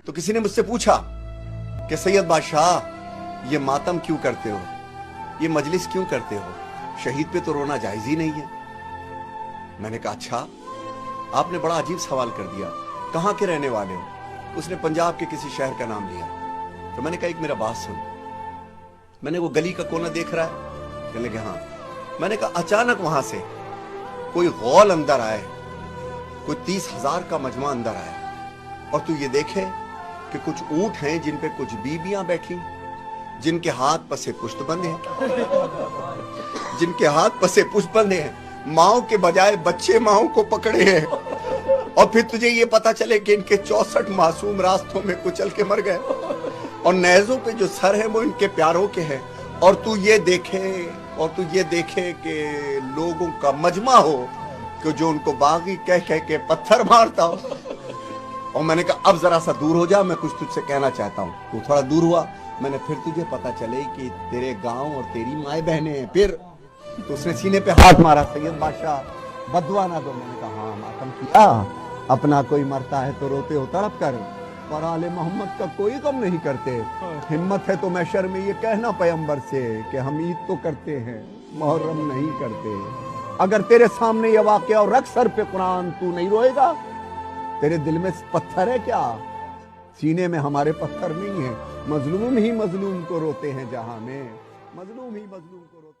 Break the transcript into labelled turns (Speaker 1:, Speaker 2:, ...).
Speaker 1: تو کسی نے مجھ سے پوچھا کہ سید بادشاہ یہ ماتم کیوں کرتے ہو، یہ مجلس کیوں کرتے ہو، شہید پہ تو رونا جائز ہی نہیں ہے۔ میں نے کہا اچھا، آپ نے بڑا عجیب سوال کر دیا، کہاں کے رہنے والے ہو؟ اس نے پنجاب کے کسی شہر کا نام لیا۔ تو میں نے کہا ایک میرا بات سن، میں نے وہ گلی کا کونا دیکھ رہا ہے؟ کہنے لگے ہاں۔ میں نے کہا اچانک وہاں سے کوئی غول اندر آئے، کوئی 30,000 کا مجمع اندر آئے، اور تو یہ دیکھے کہ کچھ اونٹ ہیں جن پہ کچھ بیویاں بیٹھی، جن کے ہاتھ پسے پشت بندھے ہیں، جن کے ہاتھ پسے پشت بندھے ہیں، ماؤں کے بجائے بچے ماؤں کو پکڑے ہیں، اور پھر تجھے یہ پتا چلے کہ ان کے 64 معصوم راستوں میں کچل کے مر گئے، اور نیزوں پہ جو سر ہیں وہ ان کے پیاروں کے ہیں، اور تو یہ دیکھے کہ لوگوں کا مجمع ہو کہ جو ان کو باغی کہہ کے پتھر مارتا ہو۔ اور میں نے کہا اب ذرا سا دور ہو جا، میں کچھ تجھ سے کہنا چاہتا ہوں۔ تو تھوڑا دور ہوا، میں نے پھر تجھے پتا چلے کہ تیرے گاؤں اور تیری مائیں بہنیں ہیں۔ پھر تو اس نے سینے پہ ہاتھ مارا، سید بادشاہ بددعا نہ دو۔ میں نے کہا ہاں ماتم کیا، اپنا کوئی مرتا ہے تو روتے ہو تڑپ کر، پر آل محمد کا کوئی غم نہیں کرتے۔ ہمت ہے تو محشر میں یہ کہنا پیغمبر سے کہ ہم عید تو کرتے ہیں، محرم نہیں کرتے۔ اگر تیرے سامنے یہ واقعہ اور رکھ سر پہ قرآن، تو نہیں روئے گا؟ تیرے دل میں پتھر ہے کیا؟ سینے میں ہمارے پتھر نہیں ہیں، مظلوم ہی مظلوم کو روتے ہیں جہاں میں، مظلوم ہی مظلوم کو روتے ہیں۔